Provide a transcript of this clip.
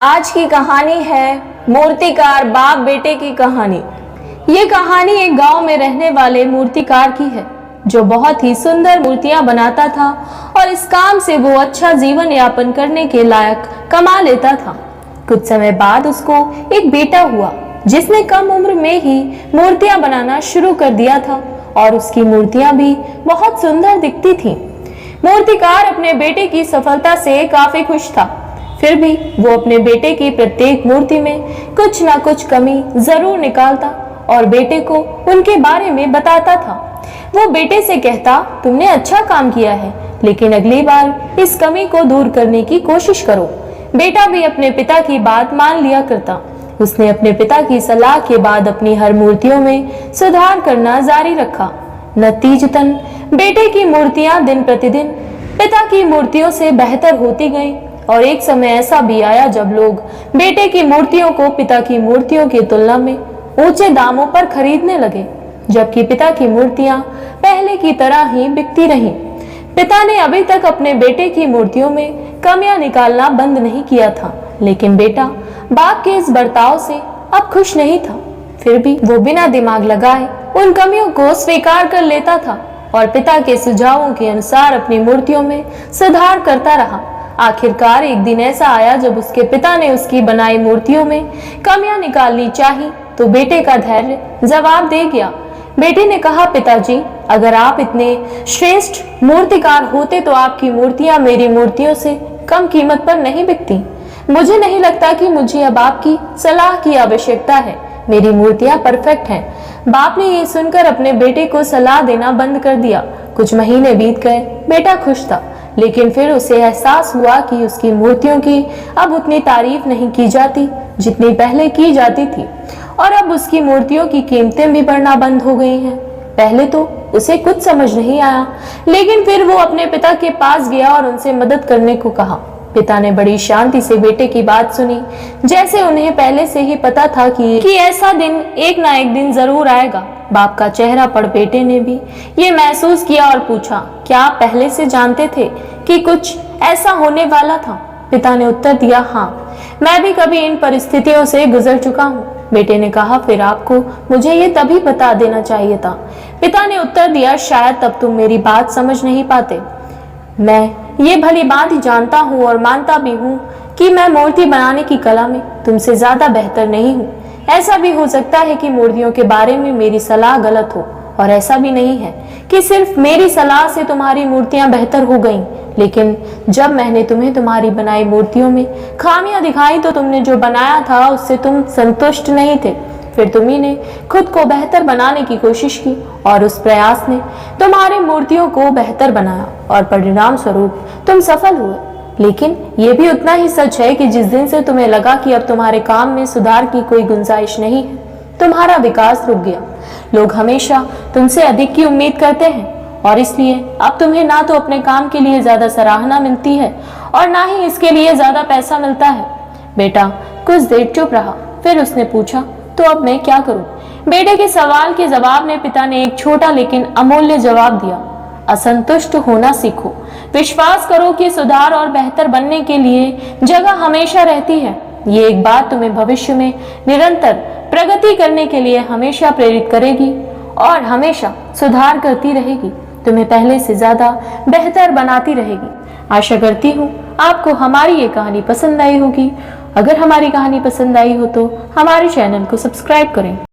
आज की कहानी है मूर्तिकार बाप बेटे की कहानी। ये कहानी एक गांव में रहने वाले मूर्तिकार की है जो बहुत ही सुंदर मूर्तियां बनाता था और इस काम से वो अच्छा जीवन यापन करने के लायक कमा लेता था। कुछ समय बाद उसको एक बेटा हुआ जिसने कम उम्र में ही मूर्तियां बनाना शुरू कर दिया था और उसकी मूर्तियां भी बहुत सुंदर दिखती थीं। मूर्तिकार अपने बेटे की सफलता से काफी खुश था, फिर भी वो अपने बेटे की प्रत्येक मूर्ति में कुछ ना कुछ कमी जरूर निकालता और बेटे को उनके बारे में बताता था। वो बेटे से कहता, तुमने अच्छा काम किया है, लेकिन अगली बार इस कमी को दूर करने की कोशिश करो। बेटा भी अपने पिता की बात मान लिया करता। उसने अपने पिता की सलाह के बाद अपनी हर मूर्तियों में सुधार करना जारी रखा। नतीजतन बेटे की मूर्तियां दिन प्रतिदिन पिता की मूर्तियों से बेहतर होती गईं और एक समय ऐसा भी आया जब लोग बेटे की मूर्तियों को पिता की मूर्तियों की तुलना में ऊंचे दामों पर खरीदने लगे, जबकि पिता की मूर्तियां पहले की तरह ही बिकती रहीं। पिता ने अभी तक अपने बेटे की मूर्तियों में कमियां निकालना बंद नहीं किया था, लेकिन बेटा बाप के इस बर्ताव से अब खुश नहीं था। फिर भी वो बिना दिमाग लगाए उन कमियों को स्वीकार कर लेता था और पिता के सुझावों के अनुसार अपनी मूर्तियों में सुधार करता रहा। आखिरकार एक दिन ऐसा आया जब उसके पिता ने उसकी बनाई मूर्तियों में कमियां निकालनी चाही तो बेटे का धैर्य जवाब दे गया। बेटे ने कहा, पिताजी, अगर आप इतने श्रेष्ठ मूर्तिकार होते तो आपकी मूर्तियां मेरी मूर्तियों से कम कीमत पर नहीं बिकती। मुझे नहीं लगता कि मुझे अब आपकी सलाह की आवश्यकता है। मेरी मूर्तियां परफेक्ट हैं। बाप ने ये सुनकर अपने बेटे को सलाह देना बंद कर दिया। कुछ महीने बीत गए। बेटा खुश था, लेकिन फिर उसे एहसास हुआ कि उसकी मूर्तियों की अब उतनी तारीफ नहीं की जाती जितनी पहले की जाती थी और अब उसकी मूर्तियों की कीमतें भी बढ़ना बंद हो गई हैं। पहले तो उसे कुछ समझ नहीं आया, लेकिन फिर वो अपने पिता के पास गया और उनसे मदद करने को कहा। पिता ने बड़ी शांति से बेटे की बात सुनी, जैसे उन्हें पहले से ही पता था कि ऐसा दिन एक ना एक दिन जरूर आएगा। बाप का चेहरा पढ़ बेटे ने भी ये महसूस किया और पूछा, क्या आप पहले से जानते थे कि कुछ ऐसा होने वाला था? पिता ने उत्तर दिया, हाँ, मैं भी कभी इन परिस्थितियों से गुजर चुका हूँ। बेटे ने कहा, फिर आपको मुझे ये तभी बता देना चाहिए था। पिता ने उत्तर दिया, शायद तब तुम मेरी बात समझ नहीं पाते। मैं ये भली बात ही जानता हूँ और मानता भी हूँ कि मैं मूर्ति बनाने की कला में तुमसे ज्यादा बेहतर नहीं हूँ। ऐसा भी हो सकता है कि मूर्तियों के बारे में मेरी सलाह गलत हो और ऐसा भी नहीं है कि सिर्फ मेरी सलाह से तुम्हारी मूर्तियां बेहतर हो गईं। लेकिन जब मैंने तुम्हें तुम्हारी बनाई मूर्तियों में खामियां दिखाई तो तुमने जो बनाया था उससे तुम संतुष्ट नहीं थे। फिर तुम्ही ने खुद को बेहतर बनाने की कोशिश की और उस प्रयास ने तुम्हारी मूर्तियों को बेहतर बनाया और परिणाम स्वरूप तुम सफल हुए। लेकिन ये भी उतना ही सच है कि जिस दिन से तुम्हें लगा कि अब तुम्हारे काम में सुधार की कोई गुंजाइश नहीं है, तुम्हारा विकास रुक गया। लोग हमेशा तुमसे अधिक की उम्मीद करते हैं और इसलिए अब तुम्हें ना तो अपने काम के लिए ज्यादा सराहना मिलती है और ना ही इसके लिए ज्यादा पैसा मिलता है। बेटा कुछ देर चुप रहा, फिर उसने पूछा, तो अब मैं क्या करूं? बेटे के सवाल के जवाब में पिता ने एक छोटा लेकिन अमूल्य जवाब दिया, असंतुष्ट होना सीखो। विश्वास करो कि सुधार और बेहतर बनने के लिए जगह हमेशा रहती है। ये एक बात तुम्हें भविष्य में निरंतर प्रगति करने के लिए हमेशा प्रेरित करेगी और हमेशा सुधार करती रहेगी, तुम्हें पहले से ज्यादा बेहतर बनाती रहेगी। आशा करती हूँ आपको हमारी ये कहानी पसंद आई होगी। अगर हमारी कहानी पसंद आई हो तो हमारे चैनल को सब्सक्राइब करें।